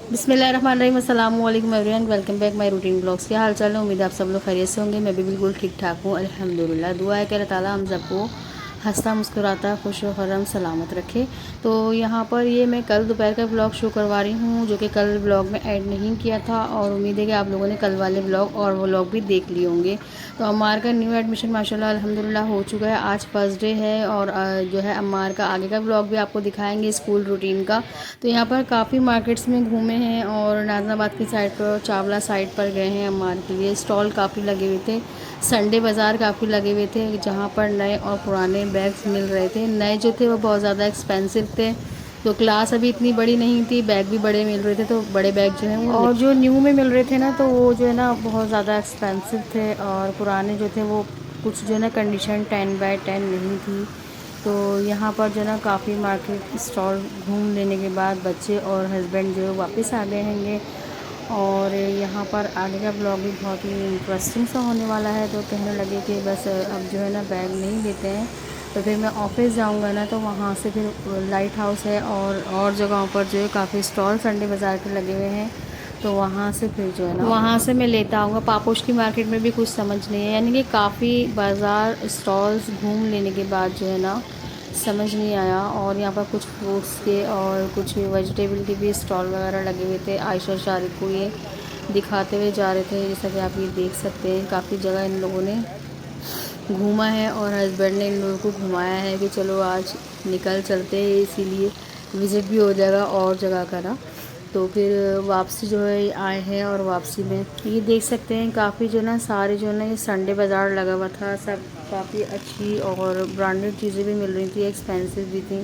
बिस्मिल्लाहिर्रहमानिर्रहीम, अस्सलाम वालेकुम everyone, welcome back my routine blogs. क्या हाल चाल है? उम्मीद है आप सब लोग खैरियत से होंगे। मैं भी बिल्कुल ठीक ठाक हूँ, अल्हम्दुलिल्लाह। दुआ है कि अल्लाह ताला हम सबको हंसता मुस्कुराता खुश व खरम सलामत रखे। तो यहाँ पर ये मैं कल दोपहर का ब्लॉग शो करवा रही हूँ, जो कि कल ब्लॉग में ऐड नहीं किया था, और उम्मीद है कि आप लोगों ने कल वाले ब्लॉग और वो व्लॉग भी देख लिए होंगे। तो अम्मार का न्यू एडमिशन माशाल्लाह अल्हम्दुलिल्लाह हो चुका है। आज फर्स्ट डे है, और जो है अम्मार का आगे का ब्लॉग भी आपको दिखाएंगे स्कूल रूटीन का। तो यहाँ पर काफ़ी मार्केट्स में घूमे हैं, और नाजनाबाद की साइड पर, चावला साइड पर गए हैं अम्मार के लिए। स्टॉल काफ़ी लगे हुए थे, संडे बाज़ार काफ़ी लगे हुए थे, जहाँ पर नए और पुराने बैग्स मिल रहे थे। नए जो थे वो बहुत ज़्यादा एक्सपेंसिव थे, तो क्लास अभी इतनी बड़ी नहीं थी, बैग भी बड़े मिल रहे थे, तो बड़े बैग जो हैं वो, और जो न्यू में मिल रहे थे ना, तो वो जो है ना बहुत ज़्यादा एक्सपेंसिव थे, और पुराने जो थे वो कुछ जो है ना कंडीशन 10/10 नहीं थी। तो यहाँ पर जो है ना काफ़ी मार्केट स्टॉल घूम लेने के बाद बच्चे और हस्बैंड जो है वापस आ गए हैंगे। और यहाँ पर आगे का ब्लॉग भी बहुत ही इंटरेस्टिंग सा होने वाला है। तो कहने लगे कि बस अब जो है ना बैग नहीं लेते हैं, तो फिर मैं ऑफिस जाऊंगा ना, तो वहाँ से फिर लाइट हाउस है और जगहों पर जो है काफ़ी स्टॉल संडे बाज़ार के लगे हुए हैं, तो वहाँ से फिर जो है ना वहाँ से मैं लेता आऊँगा। पापोश की मार्केट में भी कुछ समझ नहीं है, यानी कि काफ़ी बाज़ार स्टॉल्स घूम लेने के बाद जो है ना समझ नहीं आया। और यहाँ पर कुछ फ्रूट्स के और कुछ वेजिटेबल के भी स्टॉल वगैरह लगे हुए थे। आयशा शारिक को ये दिखाते हुए जा रहे थे, जैसा कि आप ये देख सकते हैं। काफ़ी जगह इन लोगों ने घूमा है, और हस्बैंड ने इन लोगों को घुमाया है कि चलो आज निकल चलते हैं, इसीलिए विज़िट भी हो जाएगा और जगह का ना। तो फिर वापसी जो है आए हैं, और वापसी में ये देख सकते हैं काफ़ी जो ना सारे जो ना ये संडे बाज़ार लगा हुआ था। सब काफ़ी अच्छी और ब्रांडेड चीज़ें भी मिल रही थी, एक्सपेंसिव भी थी।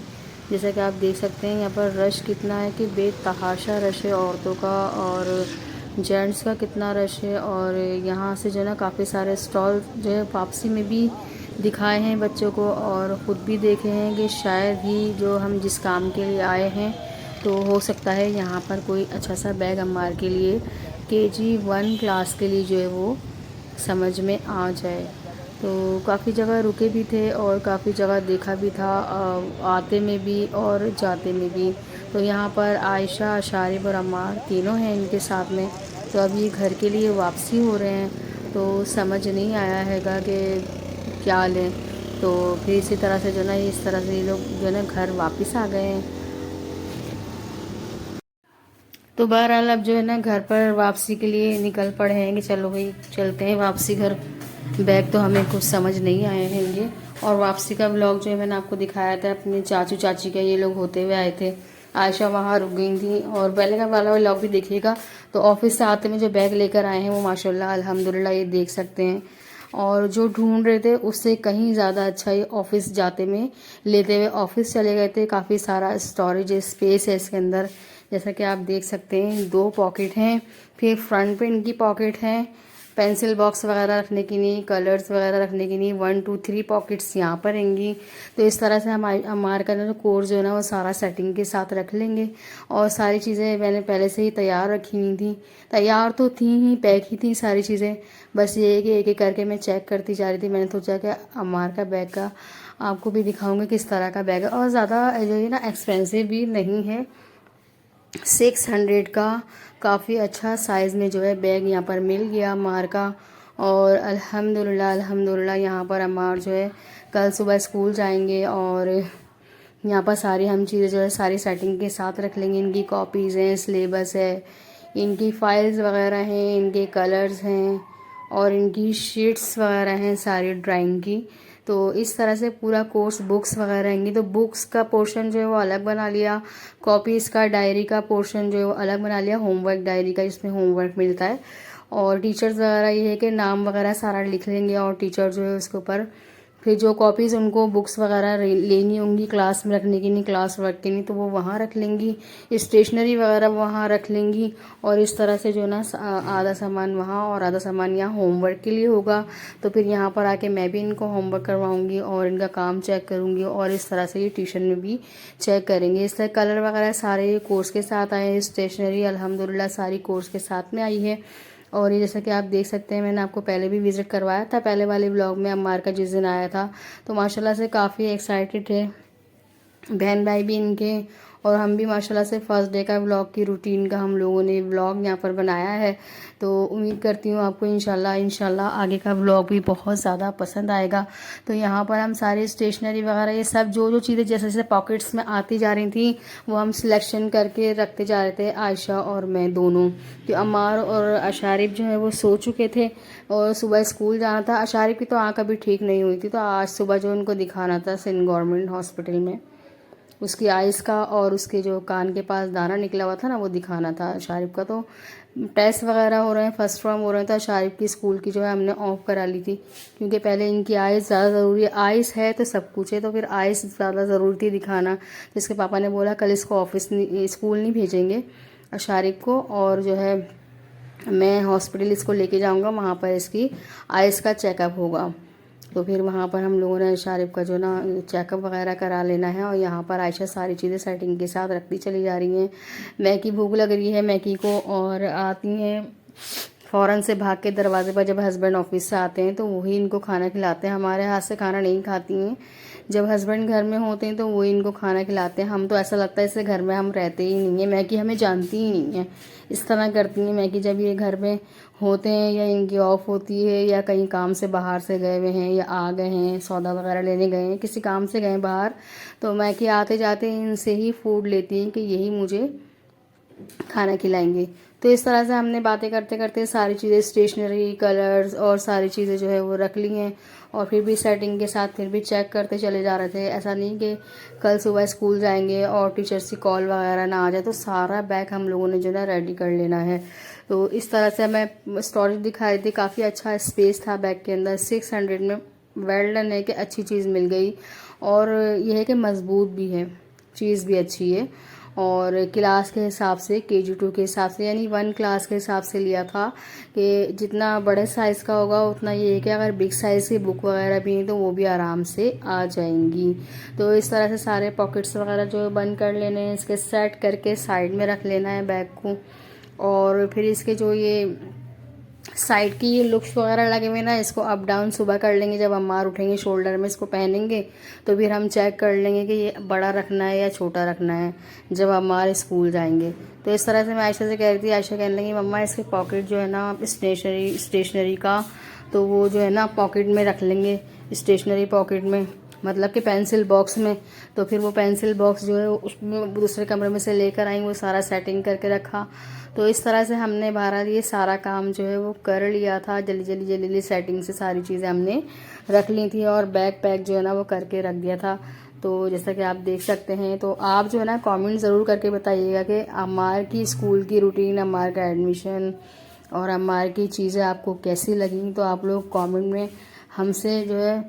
जैसा कि आप देख सकते हैं यहाँ पर रश कितना है, कि बेतहाशा रश है औरतों का, और जेंट्स का कितना रश है। और यहाँ से जो है ना काफ़ी सारे स्टॉल जो है वापसी में भी दिखाए हैं बच्चों को, और ख़ुद भी देखे हैं कि शायद ही जो हम जिस काम के लिए आए हैं, तो हो सकता है यहाँ पर कोई अच्छा सा बैग अम्मार के लिए KG1 क्लास के लिए जो है वो समझ में आ जाए। तो काफ़ी जगह रुके भी थे, और काफ़ी जगह देखा भी था, आते में भी और जाते में भी। तो यहाँ पर आयशा, शारिब और अम्मार तीनों हैं इनके साथ में। तो अब ये घर के लिए वापसी हो रहे हैं, तो समझ नहीं आया हैगा कि क्या लें। तो फिर इसी तरह से जो ना इस तरह से ये लोग जो है ना घर वापस आ गए हैं। तो बहरहाल अब जो है ना घर पर वापसी के लिए निकल पड़े हैं कि चलो भाई चलते हैं वापसी घर। बैग तो हमें कुछ समझ नहीं आए हैंगे। और वापसी का ब्लॉग जो है मैंने आपको दिखाया था, अपने चाचू चाची का ये लोग होते हुए आए थे। आयशा वहाँ रुक गई थी, और पहले का वाला व्लॉग भी देखिएगा। तो ऑफिस से आते में जो बैग लेकर आए हैं वो माशाल्लाह अल्हम्दुलिल्लाह ये देख सकते हैं। और जो ढूंढ रहे थे उससे कहीं ज़्यादा अच्छा ही ऑफिस जाते में लेते हुए ऑफिस चले गए थे। काफ़ी सारा स्टोरेज स्पेस है इसके अंदर, जैसा कि आप देख सकते हैं। 2 पॉकेट हैं, फिर फ्रंट पे इनकी पॉकेट है, पेंसिल बॉक्स वगैरह रखने की नहीं, कलर्स वगैरह रखने की नहीं। 1 2 3 पॉकेट्स यहाँ पर रहेंगी। तो इस तरह से हम हमारे का जो कोर्स जो है ना वो सारा सेटिंग के साथ रख लेंगे। और सारी चीज़ें मैंने पहले से ही तैयार रखी हुई थी, तैयार तो थी ही, पैक ही थी सारी चीज़ें। बस ये है कि एक एक करके मैं चेक करती जा रही थी। मैंने सोचा कि अम्मार का बैग का आपको भी दिखाऊंगी किस तरह का बैग है, और ज़्यादा जो है ना एक्सपेंसिव भी नहीं है। 600 का काफ़ी अच्छा साइज़ में जो है बैग यहाँ पर मिल गया अम्मार का। और अल्हम्दुलिल्लाह अल्हम्दुलिल्लाह यहाँ पर अम्मार जो है कल सुबह स्कूल जाएंगे, और यहाँ पर सारी हम चीज़ें जो है सारी सेटिंग के साथ रख लेंगे। इनकी कॉपीज़ हैं, सिलेबस है, इनकी फाइल्स वगैरह हैं, इनके कलर्स हैं, और इनकी शीट्स वगैरह हैं सारी ड्राइंग की। तो इस तरह से पूरा कोर्स बुक्स वगैरह रहेंगी। तो बुक्स का पोर्शन जो है वो अलग बना लिया, कॉपीज़ का डायरी का पोर्शन जो है वो अलग बना लिया, होमवर्क डायरी का जिसमें होमवर्क मिलता है। और टीचर्स वगैरह ये है कि नाम वगैरह सारा लिख लेंगे, और टीचर जो है उसके ऊपर फिर जो कॉपीज़ उनको बुक्स वगैरह लेनी होंगी क्लास में रखने की नहीं, क्लास वर्क की नहीं, तो वो वहाँ रख लेंगी। स्टेशनरी वगैरह वहाँ रख लेंगी। और इस तरह से जो ना आधा सामान वहाँ और आधा सामान यहाँ होमवर्क के लिए होगा। तो फिर यहाँ पर आके मैं भी इनको होमवर्क करवाऊँगी और इनका काम चेक करूँगी, और इस तरह से ये ट्यूशन में भी चेक करेंगे। इस तरह कलर वगैरह सारे कोर्स के साथ आए हैं। स्टेशनरी अल्हम्दुलिल्लाह सारी कोर्स के साथ में आई है। और ये जैसा कि आप देख सकते हैं, मैंने आपको पहले भी विज़िट करवाया था पहले वाले ब्लॉग में अम्मार का जिस दिन आया था। तो माशाल्लाह से काफ़ी एक्साइटेड है बहन भाई भी इनके, और हम भी माशाल्लाह से फ़र्स्ट डे का व्लॉग की रूटीन का हम लोगों ने व्लॉग यहाँ पर बनाया है। तो उम्मीद करती हूँ आपको इंशाल्लाह आगे का व्लॉग भी बहुत ज़्यादा पसंद आएगा। तो यहाँ पर हम सारी स्टेशनरी वगैरह ये सब जो चीज़ें जैसे जैसे पॉकेट्स में आती जा रही थी वो हम सिलेक्शन करके रखते जा रहे थे, आयशा और मैं दोनों। तो अम्मार और अशारिफ जो है वो सो चुके थे और सुबह स्कूल जाना था। अशारिफ की तो आँख अभी ठीक नहीं हुई थी, तो आज सुबह जो उनको दिखाना था सिंध गवर्नमेंट हॉस्पिटल में, उसकी आइज़ का और उसके जो कान के पास दाना निकला हुआ था ना वो दिखाना था शारिफ का। तो टेस्ट वगैरह हो रहे हैं, फर्स्ट फॉर्म हो रहे थे। शारिफ की स्कूल की जो है हमने ऑफ करा ली थी, क्योंकि पहले इनकी आइज़ ज़्यादा ज़रूरी है। आइज़ है तो सब कुछ है, तो फिर आइज़ ज़्यादा ज़रूरी थी दिखाना। तो इसके पापा ने बोला कल इसको ऑफिस स्कूल नहीं भेजेंगे शारिफ को, और जो है मैं हॉस्पिटल इसको लेके जाऊँगा, वहाँ पर इसकी आइज़ का चेकअप होगा। तो फिर वहाँ पर हम लोगों ने शारिफ का जो ना चेकअप वगैरह करा लेना है। और यहाँ पर आयशा सारी चीज़ें सेटिंग के साथ रखती चली जा रही हैं। मैकी भूख लग रही है मैकी को, और आती हैं फ़ौरन से भाग के दरवाजे पर। जब हस्बैंड ऑफिस से आते हैं तो वही इनको खाना खिलाते हैं, हमारे हाथ से खाना नहीं खाती हैं। जब हस्बैंड घर में होते हैं तो वही इनको खाना खिलाते हैं। हम तो ऐसा लगता है इससे घर में हम रहते ही नहीं हैं, मैकी हमें जानती ही नहीं है, इस तरह करती हैं मैकी। जब ये घर में होते हैं या इनकी ऑफ होती है या कहीं काम से बाहर से गए हुए हैं या आ गए हैं, सौदा वगैरह लेने गए हैं, किसी काम से गए बाहर, तो मैकी आते जाते इनसे ही फूड लेती हैं कि यही मुझे खाना खिलाएंगे। तो इस तरह से हमने बातें करते करते सारी चीज़ें, स्टेशनरी, कलर्स और सारी चीज़ें जो है वो रख ली हैं। और फिर भी सेटिंग के साथ फिर भी चेक करते चले जा रहे थे। ऐसा नहीं कि कल सुबह स्कूल जाएंगे और टीचर्स की कॉल वगैरह ना आ जाए, तो सारा बैग हम लोगों ने जो है रेडी कर लेना है। तो इस तरह से मैं स्टोरेज दिखा रही थी, काफ़ी अच्छा स्पेस था बैग के अंदर। 600 में वेल डन है कि अच्छी चीज़ मिल गई, और यह है कि मज़बूत भी है, चीज़ भी अच्छी है। और क्लास के हिसाब से KG2 के हिसाब से, यानी 1 क्लास के हिसाब से लिया था कि जितना बड़े साइज़ का होगा उतना ये है कि अगर बिग साइज़ की बुक वगैरह भी हैं तो वो भी आराम से आ जाएंगी। तो इस तरह से सारे पॉकेट्स वगैरह जो बंद कर लेने हैं, इसके सेट करके साइड में रख लेना है बैग को। और फिर इसके जो ये साइड की ये लुक्स वगैरह लगे हुए ना, इसको अप डाउन सुबह कर लेंगे। जब अम्मार उठेंगे शोल्डर में इसको पहनेंगे तो फिर हम चेक कर लेंगे कि ये बड़ा रखना है या छोटा रखना है जब अम्मार स्कूल जाएंगे। तो इस तरह से मैं आयशा से कह रही थी, आयशा कहने लगी मम्मा इसके पॉकेट जो है ना स्टेशनरी का, तो वो जो है ना पॉकेट में रख लेंगे, स्टेशनरी पॉकेट में, मतलब कि पेंसिल बॉक्स में। तो फिर वो पेंसिल बॉक्स जो है उसमें दूसरे कमरे में से लेकर आई, वो सारा सेटिंग करके रखा। तो इस तरह से हमने 12 ये सारा काम जो है वो कर लिया था। जल्दी सेटिंग से सारी चीज़ें हमने रख ली थी, और बैग पैक जो है ना वो करके रख दिया था। तो जैसा कि आप देख सकते हैं, तो आप जो है ना कमेंट ज़रूर करके बताइएगा कि अम्मार की स्कूल की रूटीन, अम्मार का एडमिशन और अम्मार की चीज़ें आपको कैसी लगी। तो आप लोग कमेंट में हमसे जो है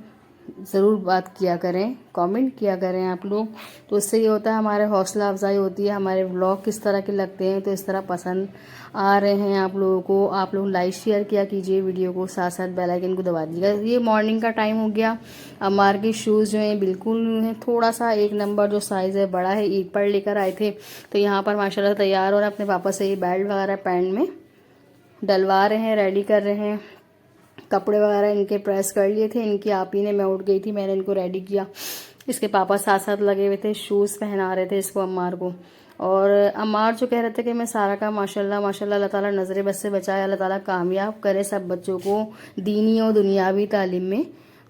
ज़रूर बात किया करें, कमेंट किया करें आप लोग। तो इससे ये होता है हमारे हौसला अफजाई होती है, हमारे व्लॉग किस तरह के लगते हैं, तो इस तरह पसंद आ रहे हैं आप लोगों को। आप लोग लाइक शेयर किया कीजिए वीडियो को, साथ साथ बेल आइकन को दबा दीजिएगा। ये मॉर्निंग का टाइम हो गया। अम्मार के शूज़ जो हैं बिल्कुल न्यू हैं, थोड़ा सा 1 नंबर जो साइज़ है बड़ा है, ईद पर लेकर आए थे। तो यहाँ पर माशाल्लाह तैयार और अपने पापा से ये बेल्ट वगैरह पैंट में डलवा रहे हैं, रेडी कर रहे हैं। कपड़े वगैरह इनके प्रेस कर लिए थे, इनकी आप ही ने, मैं उठ गई थी, मैंने इनको रेडी किया। इसके पापा साथ साथ लगे हुए थे, शूज़ पहना रहे थे इसको अम्मार को। और अम्मार जो कह रहे थे कि मैं सारा काम माशाल्लाह माशाल्लाह, अल्लाह ताला नज़र बद से बचाए, अल्लाह ताला कामयाब करे सब बच्चों को दीनी और दुनियावी तालीम में।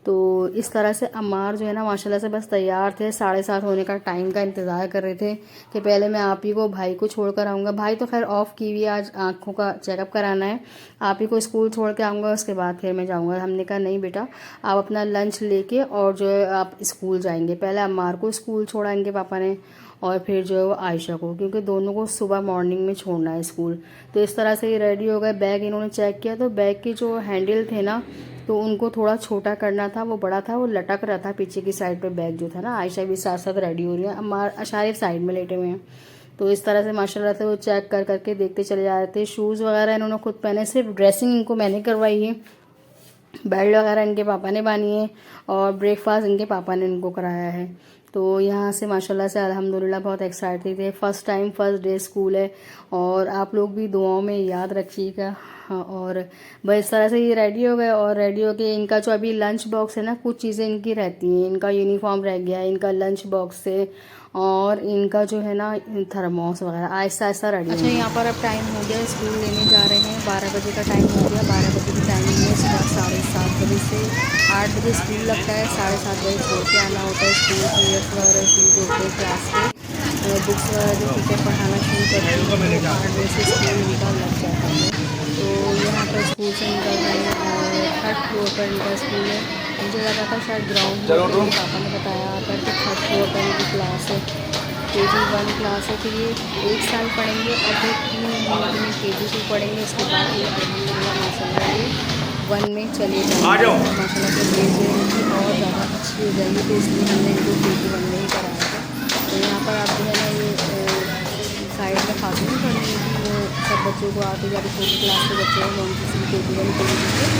तो इस तरह से अम्मार जो है ना माशाल्लाह से बस तैयार थे, 7:30 होने का टाइम का इंतज़ार कर रहे थे कि पहले मैं आप ही को, भाई को छोड़ कर आऊँगा। भाई तो खैर ऑफ की हुई, आज आँखों का चेकअप कराना है, आप ही को स्कूल छोड़ के आऊँगा, उसके बाद फिर मैं जाऊँगा। हमने कहा नहीं बेटा, आप अपना लंच लेके और जो है आप स्कूल जाएंगे। पहले अम्मार को स्कूल छोड़ा इनके पापा ने, और फिर जो है वो आयशा को, क्योंकि दोनों को सुबह मॉर्निंग में छोड़ना है स्कूल। तो इस तरह से ये रेडी हो गए। बैग इन्होंने चेक किया तो बैग के जो हैंडल थे ना, तो उनको थोड़ा छोटा करना था, वो बड़ा था, वो लटक रहा था पीछे की साइड पे बैग जो था ना। आयशा भी साथ साथ रेडी हो रही है, अम्मार अशारिफ साइड में लेटे हुए हैं। तो इस तरह से माशाल्लाह से वो चेक कर करके देखते चले जा रहे थे। शूज़ वगैरह इन्होंने खुद पहने, सिर्फ ड्रेसिंग इनको मैंने करवाई है, बेल्ट वगैरह इनके पापा ने बानी है, और ब्रेकफास्ट इनके पापा ने इनको कराया है। तो यहाँ से माशाल्लाह से अल्हम्दुलिल्लाह बहुत एक्साइटेड थे। First time first day school है, और आप लोग भी दुआओं में याद रखिएगा। हाँ, और बस इस तरह से ये रेडी हो गए, और रेडी हो के इनका जो अभी लंच बॉक्स है ना, कुछ चीज़ें इनकी रहती हैं, इनका यूनिफॉर्म रह गया है, इनका लंच बॉक्स है, और इनका जो है ना थर्मोस वगैरह आहिस्ता आहिस्ता रेडी। अच्छा, यहाँ पर अब टाइम हो गया, स्कूल लेने जा रहे हैं। 12 बजे का टाइम हो गया। 12 बजे की टाइमिंग है सुबह 7:30 बजे से 8 बजे स्कूल लगता है। 7:30 बजे छोड़ के आना होता है स्कूल। पीरियड्स वगैरह शुरू होते हैं क्लास के। बुक्स वगैरह जो टीचर पढ़ाना शुरू करती है तो 8 बजे से स्कूल इनका लग जाता है। तो यहाँ पर स्कूल से निकल रहे हैं और 3rd फ्लोर पर इनका स्कूल है। मुझे लगा था शायद ग्राउंड में, तो पापा ने बताया था कि 3rd फ्लोर पर इनकी क्लास है। KG 1 क्लास है। फिर ये 1 साल पढ़ेंगे और फिर 3 महीने में KG 2 पढ़ेंगे। उसके बाद ये अल्हम्दुलिल्लाह माशाल्लाह ये 1 में चले जाएंगे। माशाल्लाह से ग्रेड जो इनकी और ज़्यादा अच्छी हो जाएगी, तो इसलिए हमने इनको KG 1 में ही कराया था। तो यहाँ पर आप जो है ना ये साइड में खाते नहीं पड़ी थी, वो सब बच्चों को आते जाते छोटी क्लास के बच्चे हैं मोन्टेसरी KG 1 KG 2 के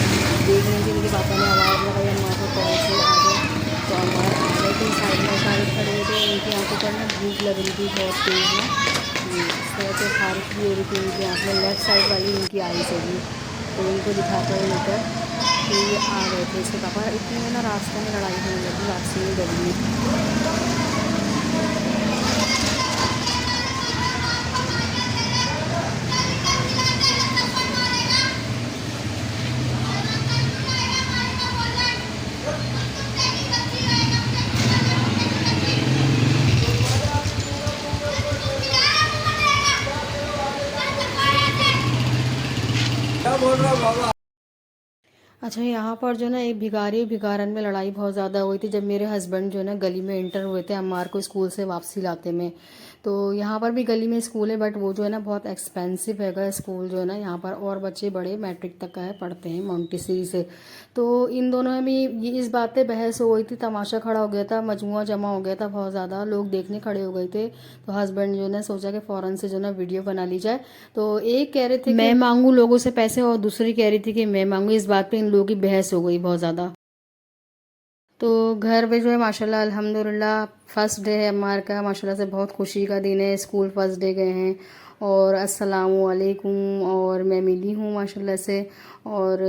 देख रहे थे। उनके पापा ने आवाज़ लगाई अम्मा को कॉल से आ गए, तो अम्मा आ गए थे। साइड में सारे खड़े हुए थे, उनकी आंखों पर ना भूख लग रही थी बहुत तेज़ में। इस तरह से खारिश भी हो रही थी उनकी आँख में, लेफ़्ट साइड वाली उनकी आई से भी। तो उनको दिखाकर लेकर फिर ये आ गए थे इसके पापा। इतनी में ना रास्ते में लड़ाई होने लगी वापसी में गली में। क्या बोल रहा बाबा। अच्छा, यहाँ पर जो ना एक भिखारी भिखारन में लड़ाई बहुत ज़्यादा हुई थी जब मेरे हस्बैंड जो है ना गली में एंटर हुए थे अम्मार को स्कूल से वापसी लाते में। तो यहाँ पर भी गली में स्कूल है, बट वो जो है ना बहुत एक्सपेंसिव हैगा स्कूल जो है ना यहाँ पर, और बच्चे बड़े मैट्रिक तक का है पढ़ते हैं मोंटेसरी से। तो इन दोनों में भी ये इस बात पे बहस हो गई थी, तमाशा खड़ा हो गया था, मजमुआ जमा हो गया था, बहुत ज़्यादा लोग देखने खड़े हो गए थे। तो हस्बैंड जो है सोचा कि फ़ौरन से जो ना वीडियो बना ली जाए। तो एक कह रहे थे मैं मांगू लोगों से पैसे और दूसरी कह रही थी कि मैं मांगू। इस बात पे इन लोगों की बहस हो गई बहुत ज़्यादा। तो घर पे जो है माशाल्लाह अल्हम्दुलिल्लाह फ़र्स्ट डे है अम्मार का, माशाल्लाह से बहुत खुशी का दिन है। स्कूल फ़र्स्ट डे गए हैं और अस्सलामु अलैकुम, और मैं मिली हूँ माशाल्लाह से, और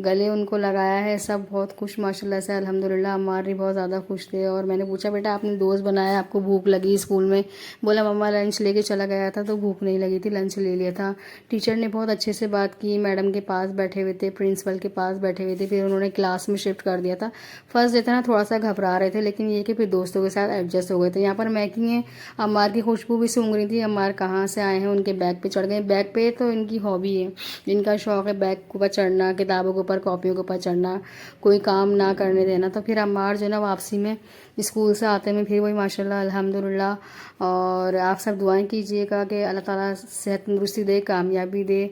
गले उनको लगाया है। सब बहुत खुश माशाल्लाह से अल्हम्दुलिल्लाह। अम्मार भी बहुत ज़्यादा खुश थे। और मैंने पूछा बेटा आपने दोस्त बनाया, आपको भूख लगी स्कूल में? बोला मम्मा लंच लेके चला गया था तो भूख नहीं लगी थी, लंच ले लिया था। टीचर ने बहुत अच्छे से बात की, मैडम के पास बैठे हुए थे, प्रिंसिपल के पास बैठे हुए थे, फिर उन्होंने क्लास में शिफ्ट कर दिया था। फर्स्ट डे था ना थोड़ा सा घबरा रहे थे, लेकिन ये कि फिर दोस्तों के साथ एडजस्ट हो गए थे। यहाँ पर मैकी हैं, अम्मार की खुशबू भी सूंघ रही थी। अम्मार कहाँ से आए हैं, उनके बैग पे चढ़ गए। बैग पे तो इनकी हॉबी है, इनका शौक है बैग के ऊपर चढ़ना, किताबों के ऊपर कॉपियों के ऊपर चढ़ना, कोई काम ना करने देना। तो फिर अम्मार जो है ना वापसी में स्कूल से आते में फिर वही माशाल्लाह अल्हम्दुलिल्लाह। और आप सब दुआएं कीजिएगा कि अल्लाह ताला सेहत तंदुरुस्ती दे, कामयाबी दे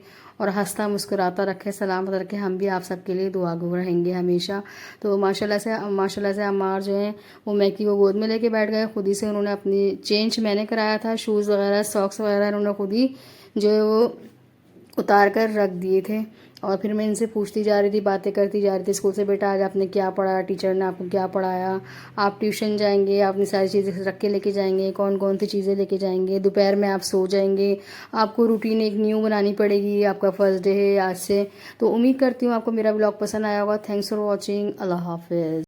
और हंसता मुस्कुराता रखे, सलामत रखे। हम भी आप सबके लिए दुआ गो रहेंगे हमेशा। तो माशाल्लाह से अम्मार जो है वो मैकी को गोद में लेके बैठ गए। खुद ही से उन्होंने अपनी चेंज मैंने कराया था, शूज़ वगैरह सॉक्स वगैरह उन्होंने खुद ही जो है वो उतार कर रख दिए थे। और फिर मैं इनसे पूछती जा रही थी, बातें करती जा रही थी स्कूल से, बेटा आज आपने क्या पढ़ाया, टीचर ने आपको क्या पढ़ाया, आप ट्यूशन जाएंगे, अपनी सारी चीज़ें रख के लेके जाएंगे, कौन कौन सी चीज़ें लेके जाएंगे, दोपहर में आप सो जाएंगे, आपको रूटीन एक न्यू बनानी पड़ेगी, आपका फर्स्ट डे है आज से। तो उम्मीद करती हूँ आपको मेरा ब्लॉग पसंद आया होगा। Thanks for watching. अल्लाह हाफिज़।